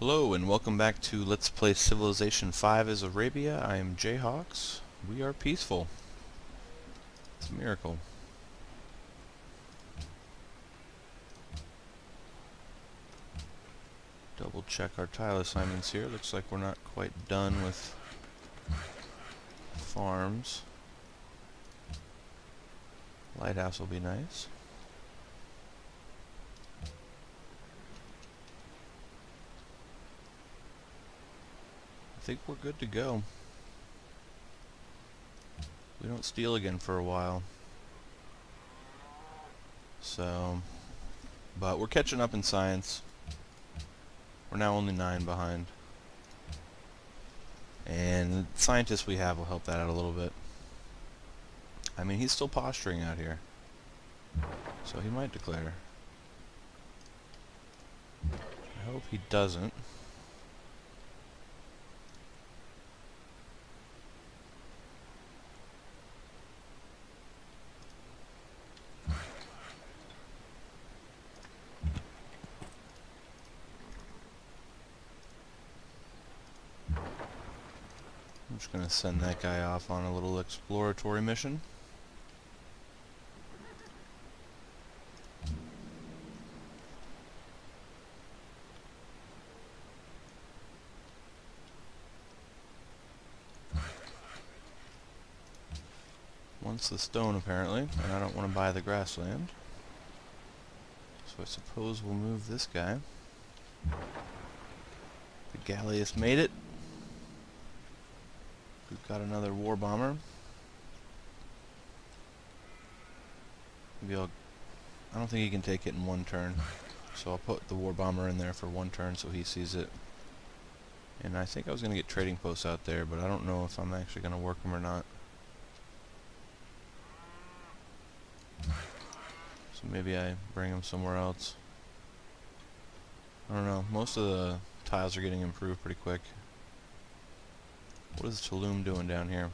Hello and welcome back to Let's Play Civilization 5 as Arabia. I am Jayhawks. We are peaceful. It's a miracle. Double check our tile assignments here. Looks like we're not quite done with farms. Lighthouse will be nice. I think we're good to go. We don't steal again for a while. But we're catching up in science. We're now only 9 behind. And the scientists we have will help that out a little bit. I mean, he's still posturing out here. So he might declare. I hope he doesn't. I'm just going to send that guy off on a little exploratory mission. Wants the stone apparently, and I don't want to buy the grassland. So I suppose we'll move this guy. The Galleus made it. We've got another war bomber. Maybe I don't think he can take it in one turn. So I'll put the war bomber in there for one turn so he sees it. And I think I was going to get trading posts out there, but I don't know if I'm actually going to work them or not. So maybe I bring them somewhere else. I don't know. Most of the tiles are getting improved pretty quick. What is Tulum doing down here?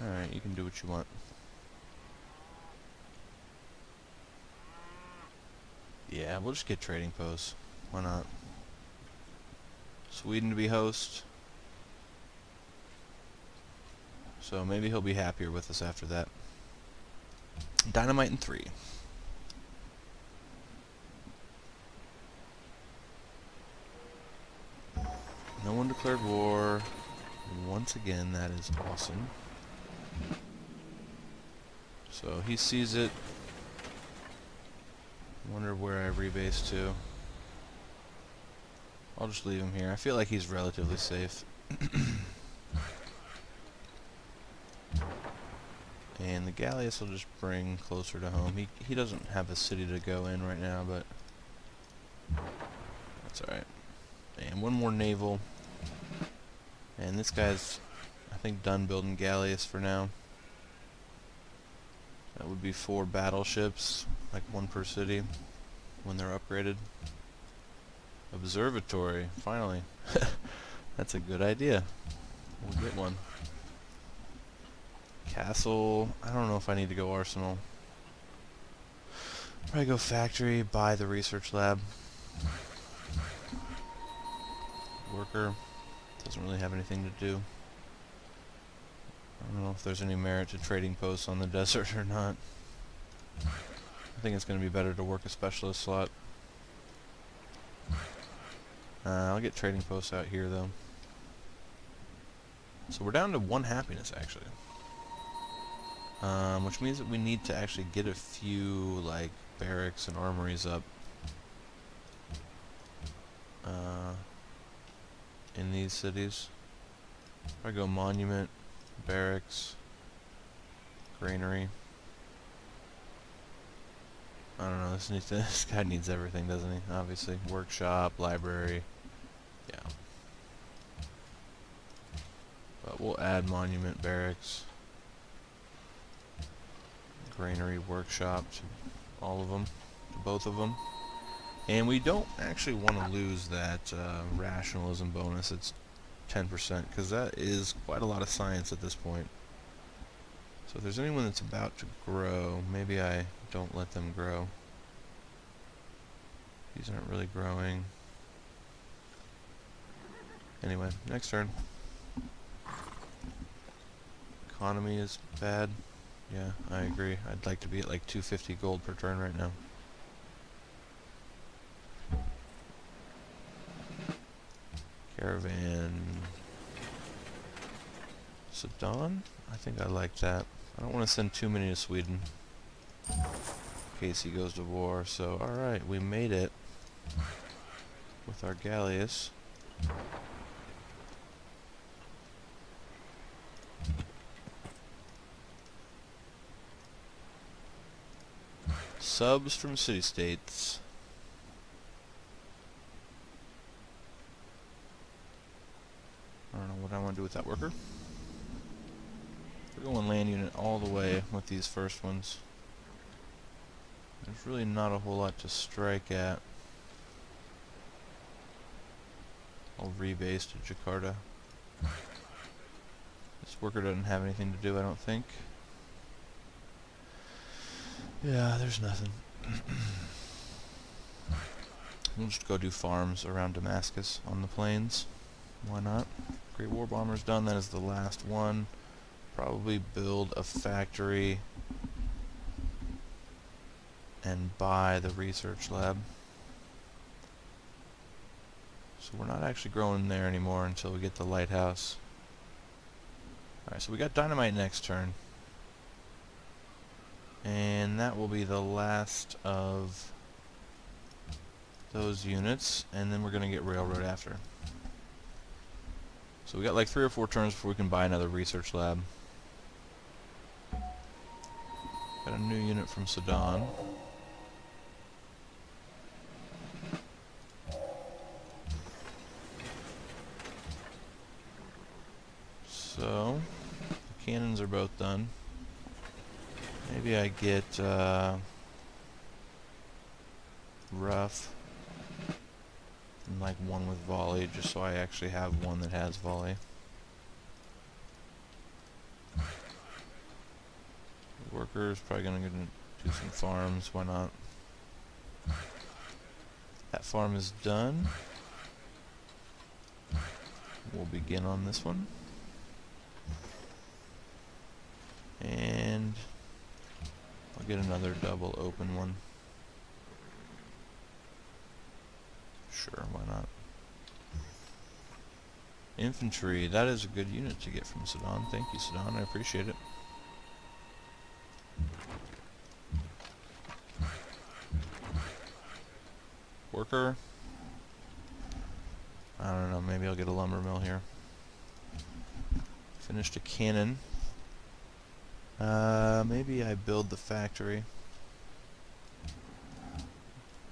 Alright, you can do what you want. Yeah, we'll just get trading posts. Why not? Sweden to be host. So maybe he'll be happier with us after that. Dynamite in 3. No one declared war. Once again, that is awesome. So he sees it. Wonder where I rebase to. I'll just leave him here. I feel like he's relatively safe. And the Galleus will just bring closer to home. He doesn't have a city to go in right now, but that's alright. And one more naval. And this guy's, I think, done building Galleus for now. That would be 4 battleships, like 1 per city, when they're upgraded. Observatory, finally. That's a good idea. We'll get one. Castle, I don't know if I need to go arsenal. Probably go factory, buy the research lab. Worker, doesn't really have anything to do. I don't know if there's any merit to trading posts on the desert or not. I think it's going to be better to work a specialist slot. I'll get trading posts out here though. So we're down to 1 happiness actually. Which means that we need to actually get a few like barracks and armories up in these cities. I go monument, barracks, granary. I don't know, this guy needs everything, doesn't he? Obviously. Workshop, library. Yeah. But we'll add monument, barracks, granary, workshop to all of them, to both of them. And we don't actually want to lose that rationalism bonus. It's 10%, because that is quite a lot of science at this point. So if there's anyone that's about to grow, maybe I don't let them grow. These aren't really growing. Anyway, next turn. Economy is bad. Yeah, I agree. I'd like to be at like 250 gold per turn right now. Caravan. Sudan? I think I like that. I don't want to send too many to Sweden in case he goes to war. So, alright, we made it with our galleass. Subs from city-states. I don't know what I want to do with that worker. We're going land unit all the way with these first ones. There's really not a whole lot to strike at. I'll rebase to Jakarta. This worker doesn't have anything to do, I don't think. Yeah, there's nothing. We'll just go do farms around Damascus on the plains. Why not? Great War Bomber's done. That is the last one. Probably build a factory and buy the research lab. So we're not actually growing there anymore until we get the lighthouse. Alright, so we got dynamite next turn. And that will be the last of those units, and then we're going to get railroad after. So we got like 3 or 4 turns before we can buy another research lab. Got a new unit from Sudan. So, the cannons are both done. Maybe I get rough and like one with volley, just so I actually have one that has volley. The worker's probably gonna do some farms, why not? That farm is done. We'll begin on this one. And I'll get another double open one. Sure, why not? Infantry, that is a good unit to get from Sudan. Thank you, Sudan, I appreciate it. Worker. I don't know, maybe I'll get a lumber mill here. Finished a cannon. Maybe I build the factory.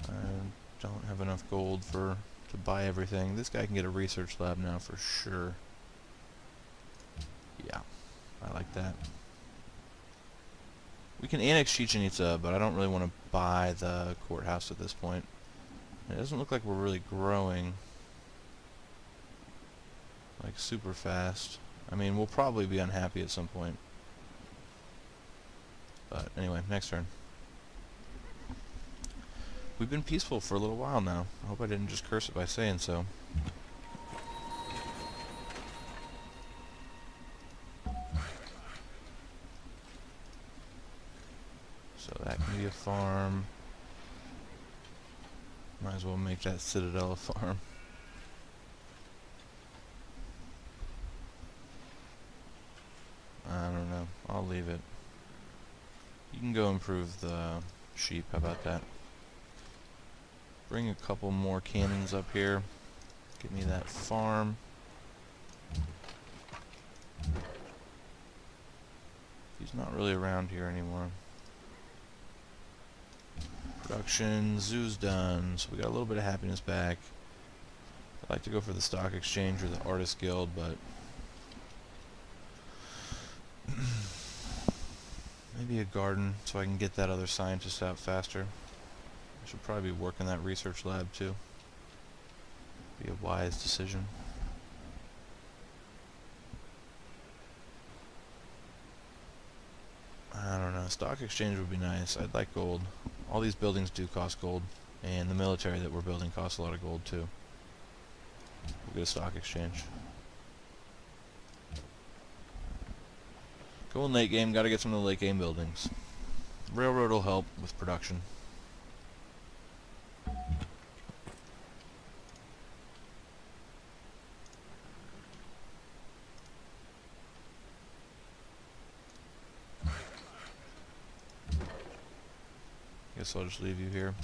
I don't have enough gold to buy everything. This guy can get a research lab now for sure. Yeah, I like that. We can annex Chichen Itza, but I don't really want to buy the courthouse at this point. It doesn't look like we're really growing like super fast. I mean, we'll probably be unhappy at some point. But anyway, next turn. We've been peaceful for a little while now. I hope I didn't just curse it by saying so. So that can be a farm. Might as well make that citadel a farm. I don't know. I'll leave it. You can go improve the sheep. How about that? Bring a couple more cannons up here. Give me that farm. He's not really around here anymore. Production, zoo's done, so we got a little bit of happiness back. I'd like to go for the stock exchange or the artist guild, but maybe a garden so I can get that other scientist out faster. I should probably be working that research lab too. Be a wise decision. I don't know, stock exchange would be nice. I'd like gold. All these buildings do cost gold. And the military that we're building costs a lot of gold too. We'll get a stock exchange. Cool, late game, gotta get some of the late game buildings. Railroad will help with production. Guess I'll just leave you here.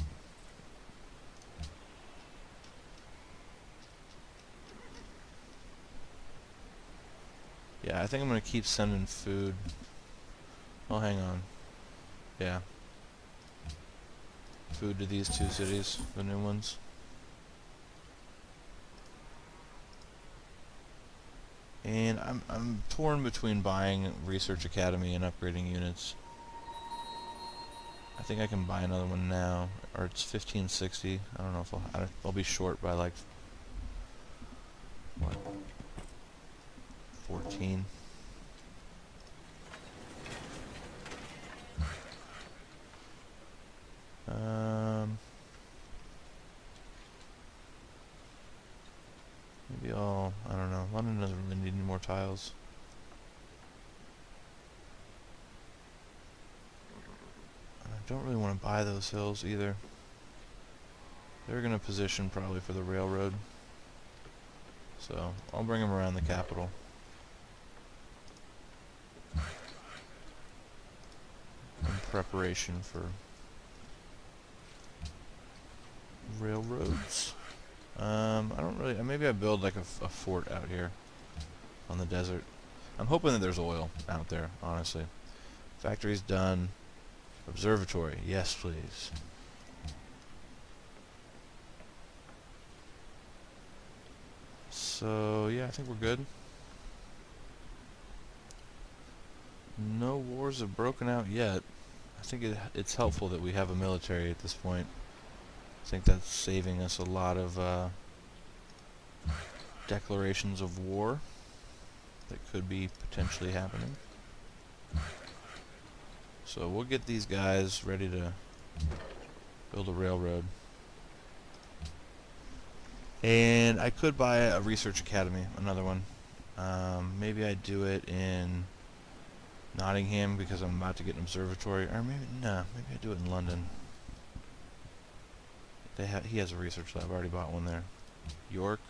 Yeah, I think I'm gonna keep sending food. Oh, hang on. Yeah. Food to these two cities, the new ones. And I'm torn between buying Research Academy and upgrading units. I think I can buy another one now, or it's 1560. I don't know if I'll be short by like what, 14. Maybe I don't know. London doesn't really need any more tiles. I don't really want to buy those hills either. They're going to position probably for the railroad. So I'll bring them around the capital. In preparation for railroads. I don't really... Maybe I build like a fort out here on the desert. I'm hoping that there's oil out there, honestly. Factory's done. Observatory. Yes, please. So, yeah, I think we're good. No wars have broken out yet. I think it's helpful that we have a military at this point. I think that's saving us a lot of declarations of war that could be potentially happening. So we'll get these guys ready to build a railroad. And I could buy a Research Academy, another one. Maybe I do it in Nottingham because I'm about to get an observatory. Or maybe I do it in London. He has a research lab. I already bought one there. York.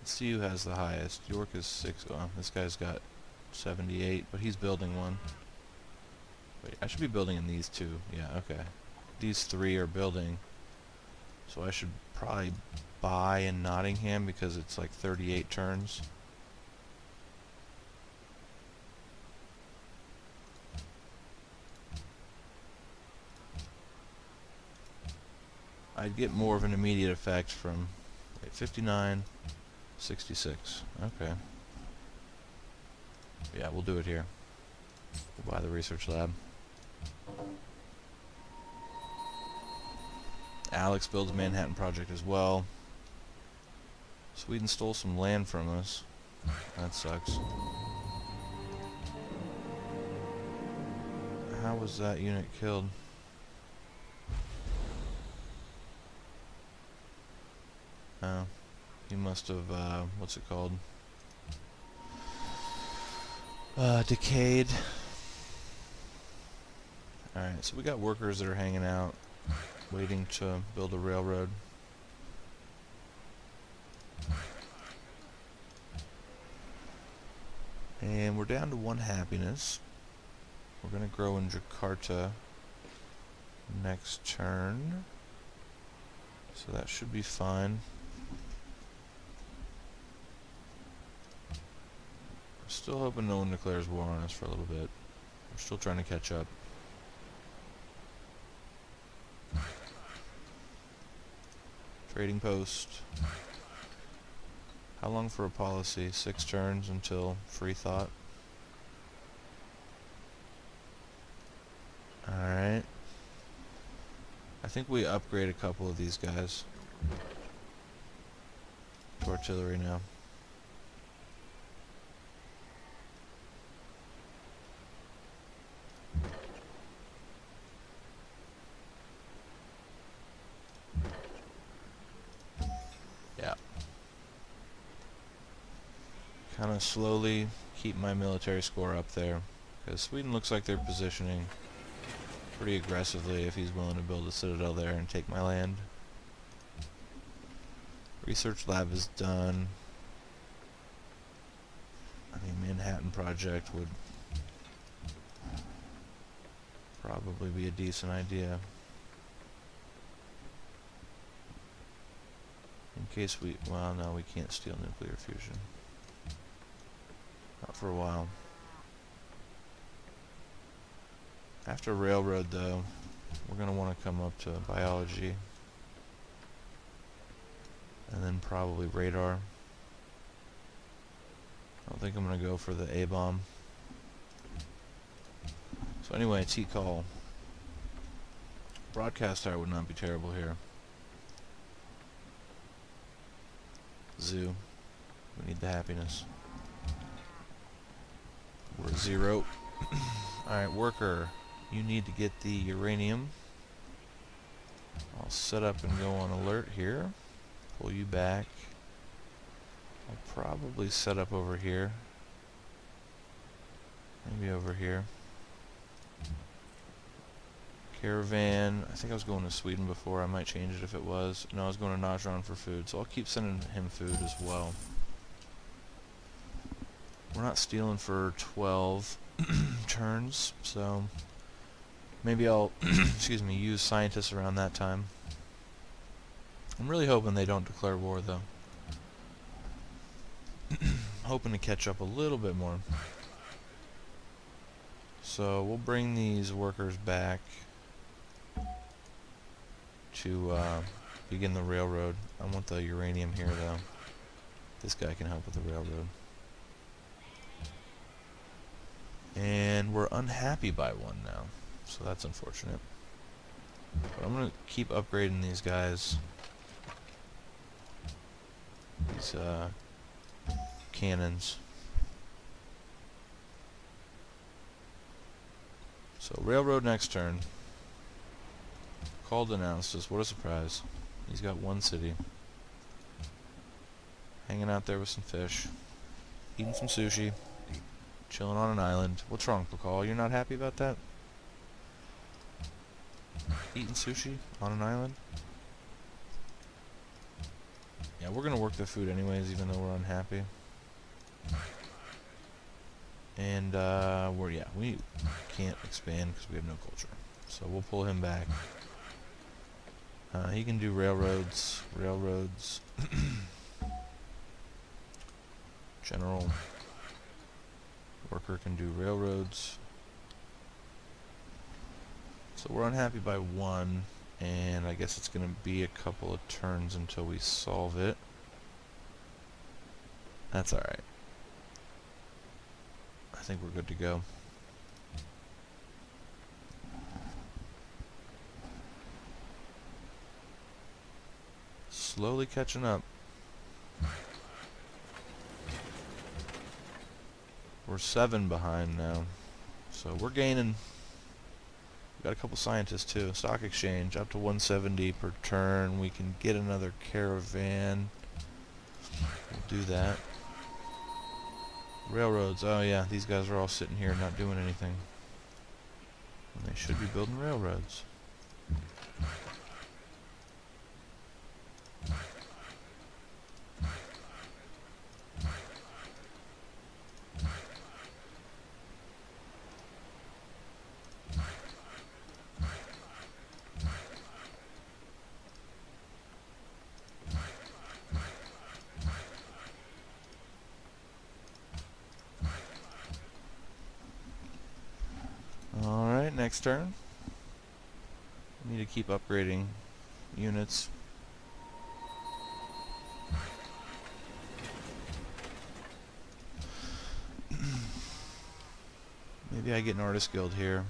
Let's see who has the highest. York is 6. Oh, this guy's got 78, but he's building one. Wait, I should be building in these two. Yeah, okay. These 3 are building. So I should probably buy in Nottingham because it's like 38 turns. I'd get more of an immediate effect from 59, 66. Okay. Yeah, we'll do it here. We'll buy the research lab. Alex builds Manhattan Project as well. Sweden stole some land from us. That sucks. How was that unit killed? Oh, he must have, what's it called? Decayed. Alright, so we got workers that are hanging out, waiting to build a railroad. And we're down to 1 happiness. We're going to grow in Jakarta next turn. So that should be fine. Still hoping no one declares war on us for a little bit. We're still trying to catch up. Trading post. How long for a policy? 6 turns until free thought. Alright. I think we upgrade a couple of these guys to artillery now. kind of slowly keep my military score up there, because Sweden looks like they're positioning pretty aggressively if he's willing to build a citadel there and take my land. Research lab is done. I mean, Manhattan Project would probably be a decent idea. In case we, well, no, we can't steal nuclear fusion. Not for a while. After railroad, though, we're going to want to come up to biology. And then probably radar. I don't think I'm going to go for the A-bomb. So anyway, T-call. Broadcast tower would not be terrible here. Zoo. We need the happiness. We're at 0. Alright, worker. You need to get the uranium. I'll set up and go on alert here. Pull you back. I'll probably set up over here. Maybe over here. Caravan. I think I was going to Sweden before. I might change it if it was. No, I was going to Najran for food. So I'll keep sending him food as well. We're not stealing for 12 turns, so maybe I'll excuse me, use scientists around that time. I'm really hoping they don't declare war, though. Hoping to catch up a little bit more. So we'll bring these workers back to begin the railroad. I want the uranium here, though. This guy can help with the railroad. And we're unhappy by 1 now, so that's unfortunate. But I'm going to keep upgrading these guys. These cannons. So railroad next turn. Called announced us. What a surprise. He's got 1 city. Hanging out there with some fish. Eating some sushi. Chilling on an island. What's wrong, Pakal? You're not happy about that? Eating sushi on an island? Yeah, we're gonna work the food anyways, even though we're unhappy. And we can't expand because we have no culture. So we'll pull him back. He can do railroads. General worker can do railroads. So we're unhappy by 1, and I guess it's going to be a couple of turns until we solve it. That's alright. I think we're good to go. Slowly catching up. We're 7 behind now. So we're gaining. We've got a couple scientists too. Stock exchange up to 170 per turn. We can get another caravan. We'll do that. Railroads. Oh yeah, these guys are all sitting here not doing anything. And they should be building railroads. Alright, next turn. We need to keep upgrading units. Maybe I get an artist guild here.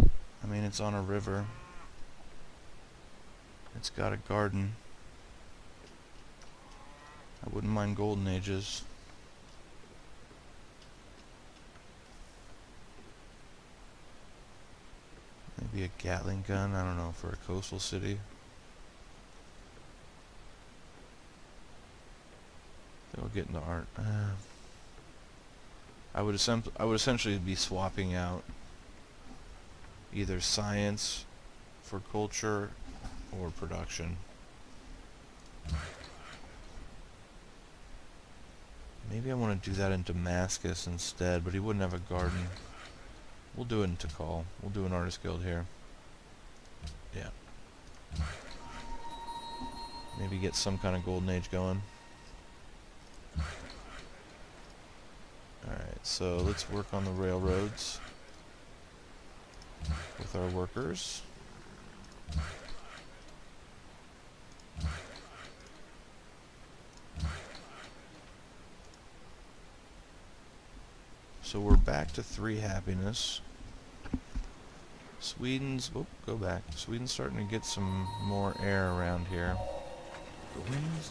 I mean, it's on a river. It's got a garden. I wouldn't mind golden ages. Maybe a Gatling gun, I don't know, for a coastal city. They'll get into art. I would essentially be swapping out either science for culture or production. Maybe I want to do that in Damascus instead, but he wouldn't have a garden. We'll do it in Tikal. We'll do an artist guild here. Yeah. Maybe get some kind of golden age going. Alright, so let's work on the railroads with our workers. So we're back to 3 happiness. Sweden's, go back. Sweden's starting to get some more air around here.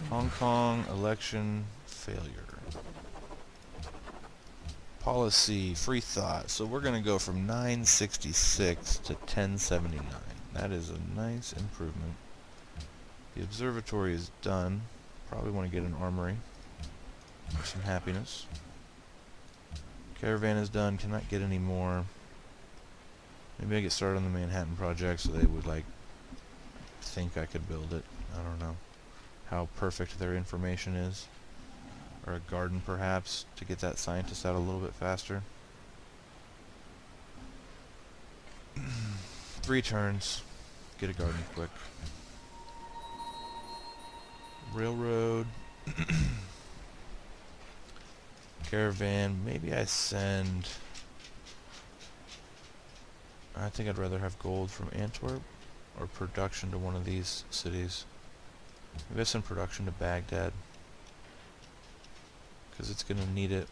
Hong Kong, election, failure. Policy, free thought. So we're going to go from 966 to 1079. That is a nice improvement. The observatory is done. Probably want to get an armory for some happiness. Caravan is done. Cannot get any more. Maybe I get started on the Manhattan project so they would like think I could build it. I don't know how perfect their information is. Or a garden perhaps to get that scientist out a little bit faster. 3 turns. Get a garden quick. Railroad. Caravan. Maybe I send... I think I'd rather have gold from Antwerp or production to one of these cities. Maybe I send production to Baghdad because it's going to need it.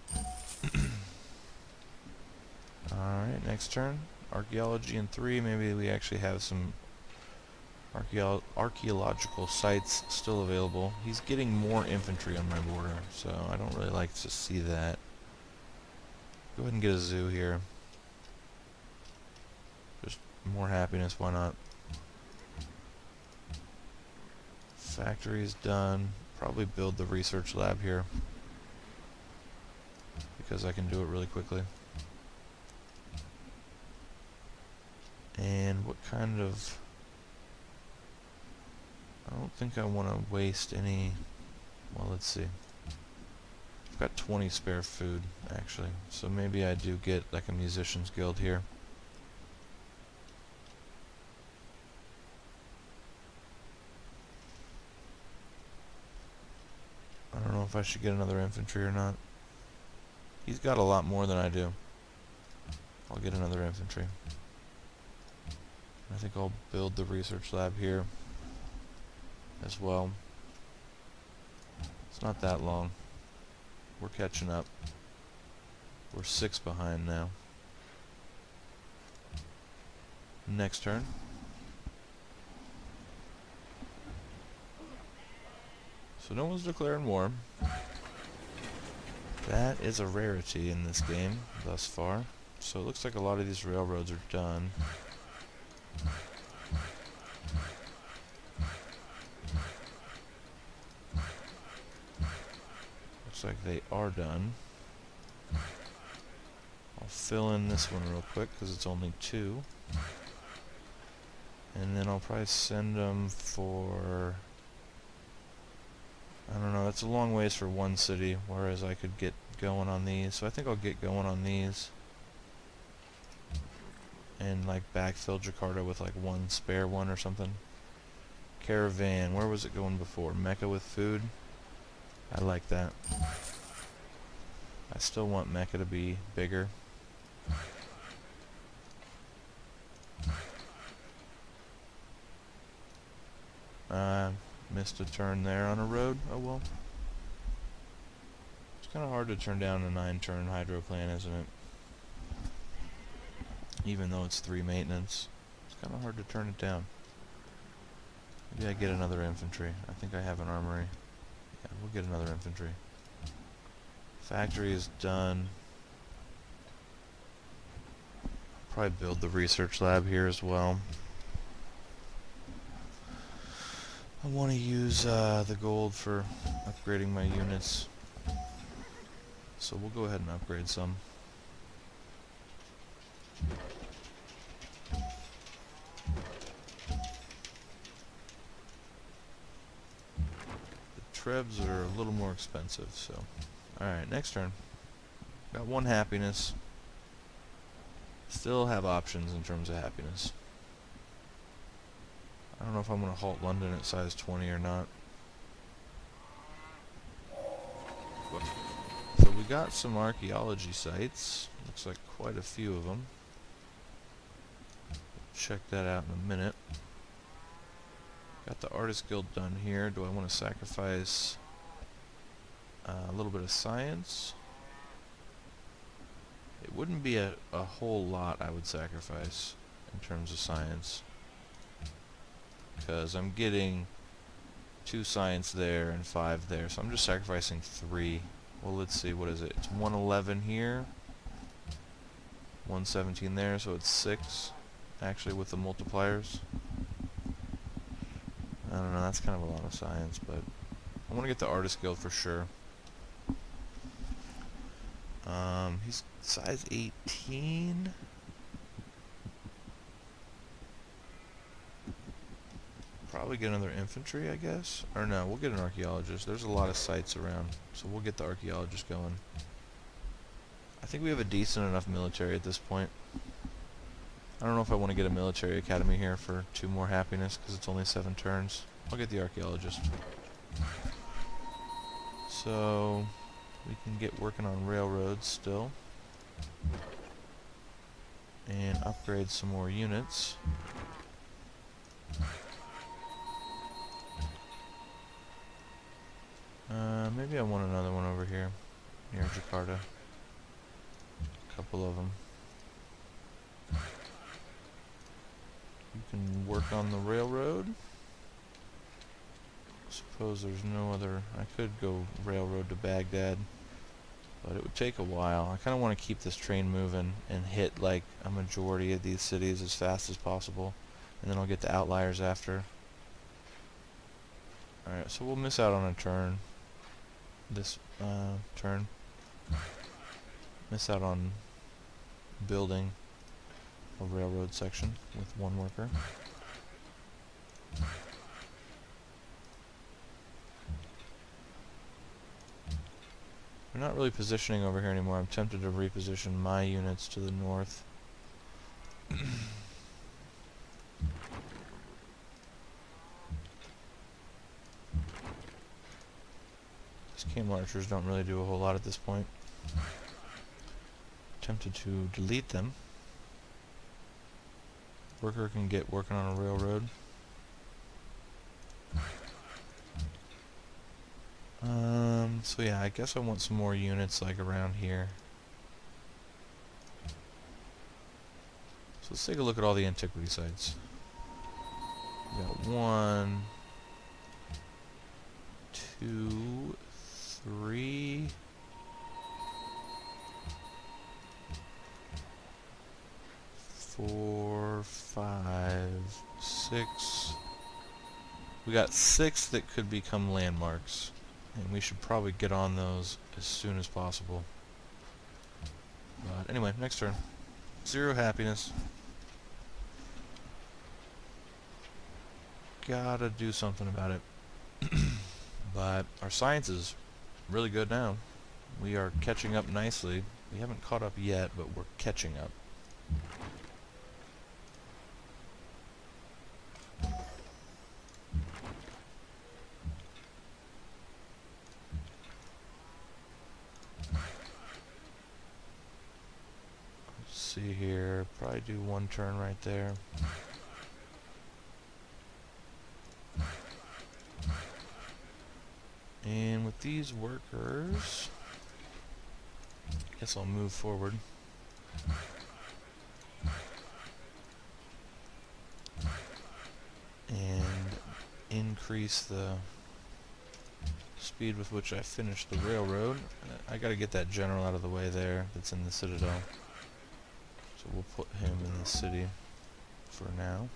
Alright, next turn. Archaeology in 3. Maybe we actually have some archaeological sites still available. He's getting more infantry on my border, so I don't really like to see that. Go ahead and get a zoo here. Just more happiness, why not? Factory is done. Probably build the research lab here because I can do it really quickly. And what kind of... I don't think I want to waste any... Well, let's see. I've got 20 spare food, actually. So maybe I do get like a musician's guild here. I don't know if I should get another infantry or not. He's got a lot more than I do. I'll get another infantry. I think I'll build the research lab here as well. It's not that long. We're catching up. We're 6 behind now. Next turn. So no one's declaring war. That is a rarity in this game thus far. So it looks like a lot of these railroads are done. Looks like they are done. I'll fill in this one real quick because it's only 2. And then I'll probably send them for... I don't know, that's a long ways for one city, whereas I could get going on these. So I think I'll get going on these. And like backfill Jakarta with like 1 spare one or something. Caravan, where was it going before? Mecca with food? I like that. I still want Mecca to be bigger. Missed a turn there on a road. Oh well. It's kind of hard to turn down a 9-turn hydro plan, isn't it? Even though it's 3 maintenance. It's kind of hard to turn it down. Maybe I get another infantry. I think I have an armory. Yeah, we'll get another infantry. Factory is done. Probably build the research lab here as well. I want to use the gold for upgrading my units. so we'll go ahead and upgrade some. The trebs are a little more expensive, so. Alright, next turn. Got 1 happiness. Still have options in terms of happiness. I don't know if I'm going to halt London at size 20 or not. So we got some archaeology sites. Looks like quite a few of them. Check that out in a minute. Got the Artist Guild done here. Do I want to sacrifice a little bit of science? It wouldn't be a whole lot I would sacrifice in terms of science, because I'm getting 2 science there and 5 there, so I'm just sacrificing 3. Well, let's see, what is it? It's 111 here, 117 there, so it's 6 actually with the multipliers. I don't know, that's kind of a lot of science, but I want to get the Artist Guild for sure. He's size 18. Probably get another infantry, I guess. Or no, we'll get an archaeologist. There's a lot of sites around, so we'll get the archaeologist going. I think we have a decent enough military at this point. I don't know if I want to get a military academy here for 2 more happiness, because it's only 7 turns. I'll get the archaeologist. So we can get working on railroads still. And upgrade some more units. Maybe I want another one over here, near Jakarta. A couple of them. You can work on the railroad. Suppose there's no other. I could go railroad to Baghdad, but it would take a while. I kind of want to keep this train moving and hit like a majority of these cities as fast as possible, and then I'll get the outliers after. Alright, so we'll miss out on a turn. This turn. Miss out on building a railroad section with 1 worker. We're not really positioning over here anymore. I'm tempted to reposition my units to the north. These cane archers don't really do a whole lot at this point. Tempted to delete them. Worker can get working on a railroad. So yeah, I guess I want some more units like around here. So let's take a look at all the antiquity sites. We got 1, 2, 3, 4, 5, 6. We got 6 that could become landmarks, and we should probably get on those as soon as possible. But anyway, next turn. 0 happiness. Gotta do something about it. But our science is really good now. We are catching up nicely. We haven't caught up yet, but we're catching up. Let's see here. Probably do 1 turn right there. And with these workers, I guess I'll move forward. And increase the speed with which I finish the railroad. I gotta get that general out of the way there that's in the citadel. So we'll put him in the city for now.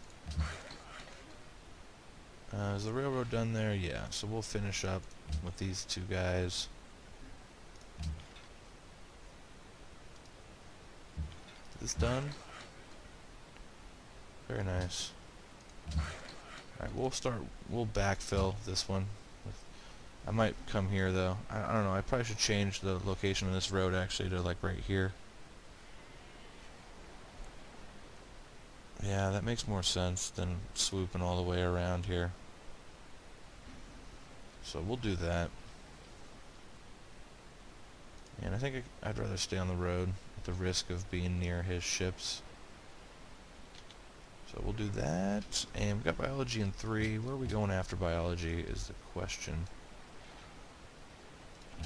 Is the railroad done there? Yeah, so we'll finish up with these 2 guys. this done. Very nice. Alright, we'll backfill this one. I might come here though. I don't know, I probably should change the location of this road actually to like right here. Yeah, that makes more sense than swooping all the way around here. So we'll do that. And I think I'd rather stay on the road at the risk of being near his ships. So we'll do that. And we've got biology in 3. Where are we going after biology is the question.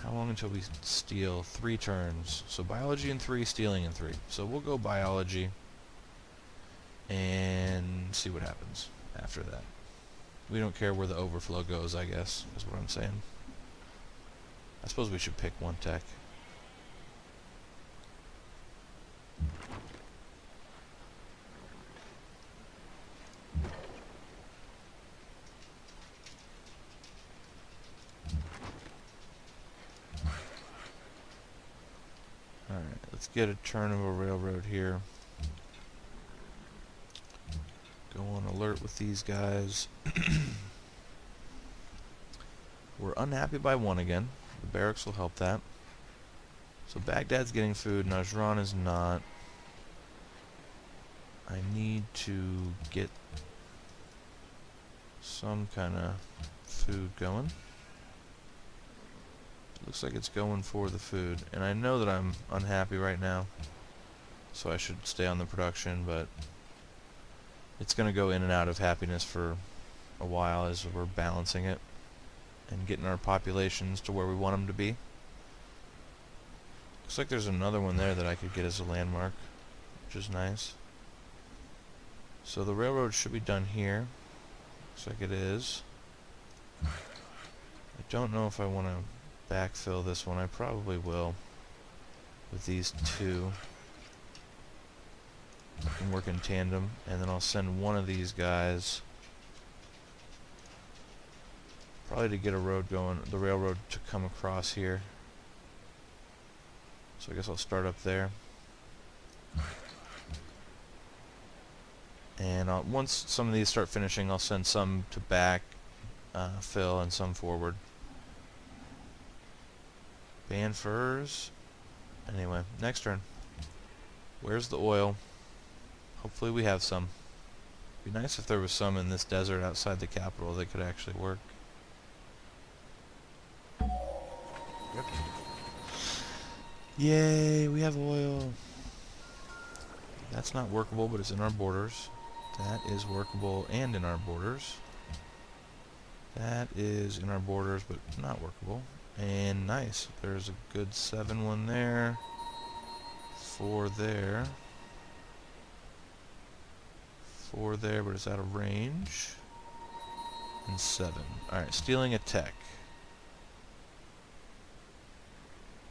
How long until we steal? 3 turns. So biology in 3, stealing in 3. So we'll go biology and see what happens after that. We don't care where the overflow goes, I guess, is what I'm saying. I suppose we should pick one tech. Alright, let's get a turn of a railroad here. Go on alert with these guys. We're unhappy by 1 again. The barracks will help that. So Baghdad's getting food, Najran is not. I need to get some kind of food going. Looks like it's going for the food. And I know that I'm unhappy right now, so I should stay on the production, but it's going to go in and out of happiness for a while as we're balancing it and getting our populations to where we want them to be. Looks like there's another one there that I could get as a landmark, which is nice. So the railroad should be done here. Looks like it is. I don't know if I want to backfill this one. I probably will with these 2. I can work in tandem, and then I'll send one of these guys probably to get a road going, the railroad to come across here. So I guess I'll start up there. And once some of these start finishing, I'll send some to back fill and some forward. Ban furs. Anyway, next turn. Where's the oil? Hopefully we have some. It'd be nice if there was some in this desert outside the capital that could actually work. Yep. Yay, we have oil. That's not workable, but it's in our borders. That is workable and in our borders. That is in our borders, but not workable. And nice. There's a good 7 one there. 4 there. 4 there, but it's out of range. And 7. Alright, stealing a tech.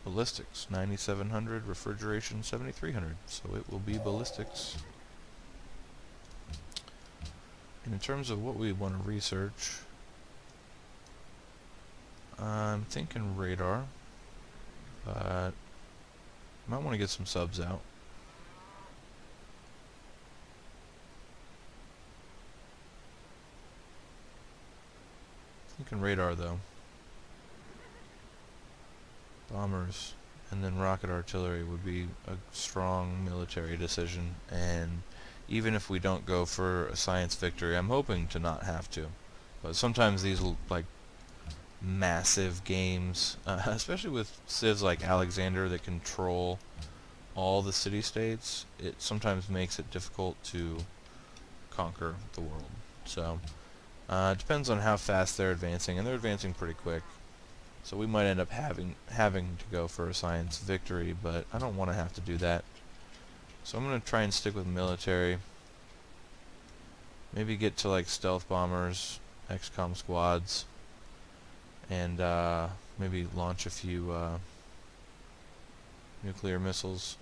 Ballistics, 9700. Refrigeration, 7300. So it will be ballistics. And in terms of what we want to research, I'm thinking radar, but I might want to get some subs out. Thinking radar though. Bombers and then rocket artillery would be a strong military decision, and even if we don't go for a science victory, I'm hoping to not have to. But sometimes these like massive games, especially with civs like Alexander that control all the city-states, it sometimes makes it difficult to conquer the world. So it depends on how fast they're advancing, and they're advancing pretty quick. So we might end up having to go for a science victory, but I don't want to have to do that. So I'm going to try and stick with military. Maybe get to like stealth bombers, XCOM squads, and maybe launch a few nuclear missiles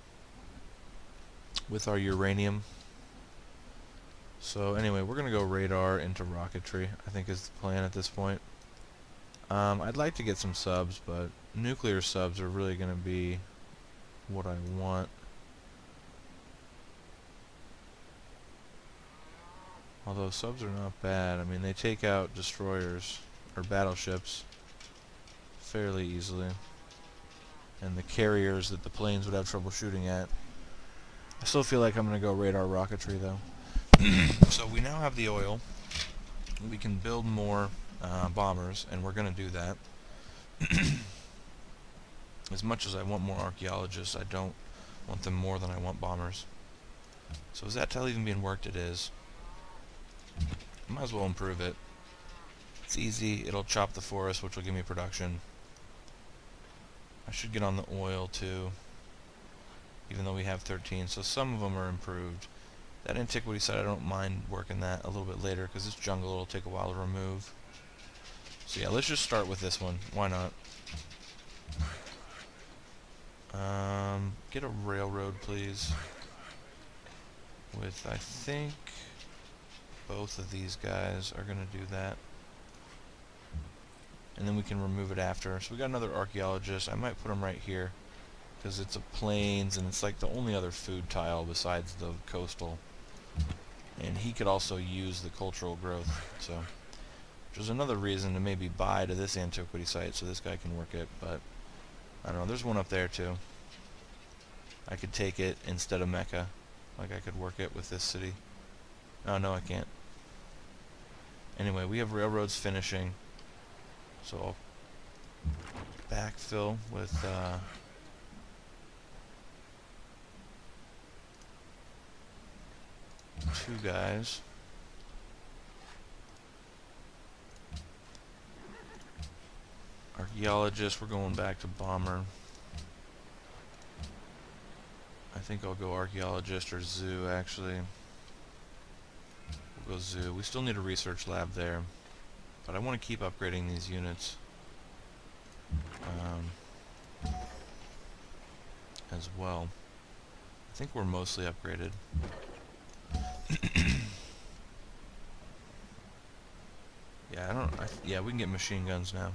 with our uranium. So anyway, we're going to go radar into rocketry, I think is the plan at this point. I'd like to get some subs, but nuclear subs are really going to be what I want. Although subs are not bad. I mean, they take out destroyers or battleships fairly easily, and the carriers that the planes would have trouble shooting at. I still feel like I'm going to go radar rocketry though. So we now have the oil. We can build more bombers, and we're going to do that. As much as I want more archaeologists, I don't want them more than I want bombers. So is that tile even being worked? It is. Might as well improve it. It's easy. It'll chop the forest, which will give me production. I should get on the oil too, even though we have 13. So some of them are improved. That antiquity side, I don't mind working that a little bit later, because this jungle will take a while to remove. So yeah, let's just start with this one. Why not? Get a railroad, please. With, I think, both of these guys are going to do that. And then we can remove it after. So we got another archaeologist. I might put him right here, because it's a plains, and it's like the only other food tile besides the coastal. And he could also use the cultural growth, so which is another reason to maybe buy to this antiquity site so this guy can work it. But I don't know, there's one up there too. I could take it instead of Mecca. Like I could work it with this city. Oh no, I can't. Anyway, we have railroads finishing, so I'll backfill with two guys. Archaeologist, we're going back to bomber. I think I'll go archaeologist or zoo, actually. We'll go zoo. We still need a research lab there, but I want to keep upgrading these units as well. I think we're mostly upgraded. Yeah, we can get machine guns now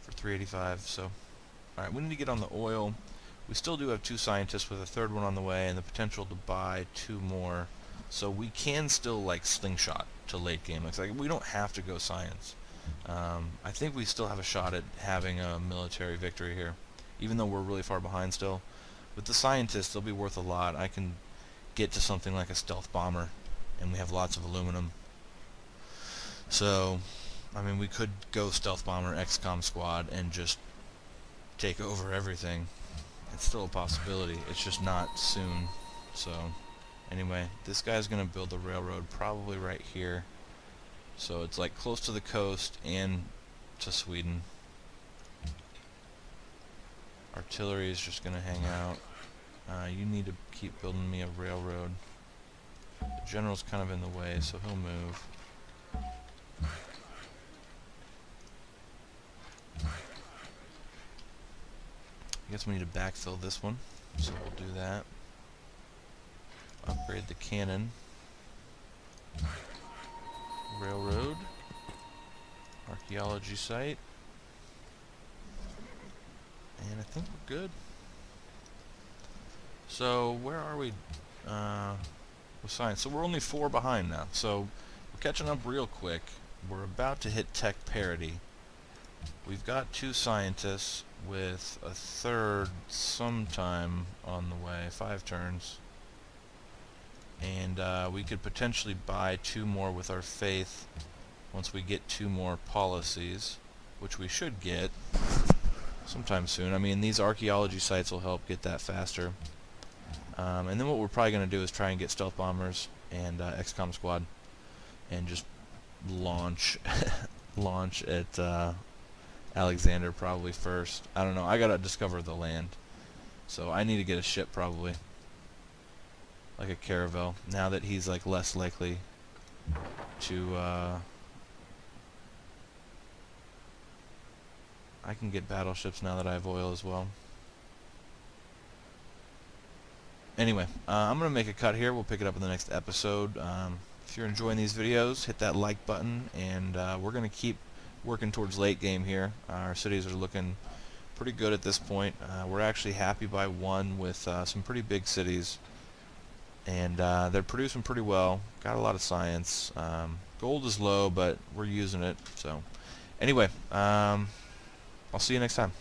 for 385. So, all right, we need to get on the oil. We still do have 2 scientists with a 3rd one on the way, and the potential to buy 2 more. So we can still like slingshot to late game. Like we don't have to go science. I think we still have a shot at having a military victory here, even though we're really far behind still. With the scientists, they'll be worth a lot. I can get to something like a stealth bomber, and we have lots of aluminum. So, I mean, we could go stealth bomber, XCOM squad, and just take over everything. It's still a possibility. It's just not soon. So, anyway, this guy's going to build the railroad probably right here. So it's like close to the coast and to Sweden. Artillery is just going to hang out. You need to keep building me a railroad. The general's kind of in the way, so he'll move. I guess we need to backfill this one, so we'll do that. Upgrade the cannon. Railroad. Archaeology site. And I think we're good. So, where are we with science? So we're only 4 behind now, so we're catching up real quick. We're about to hit tech parity. We've got 2 scientists with a 3rd sometime on the way, 5 turns. And we could potentially buy 2 more with our faith once we get 2 more policies, which we should get sometime soon. I mean, these archaeology sites will help get that faster. And then what we're probably going to do is try and get stealth bombers and XCOM squad and just launch launch at Alexander probably first. I don't know. I gotta discover the land, so I need to get a ship probably, like a caravel. Now that he's like less likely to. I can get battleships now that I have oil as well. Anyway, I'm going to make a cut here. We'll pick it up in the next episode. If you're enjoying these videos, hit that like button, and we're going to keep working towards late game here. Our cities are looking pretty good at this point. We're actually happy by 1 with some pretty big cities. and they're producing pretty well. Got a lot of science. Gold is low, but we're using it. So anyway, I'll see you next time.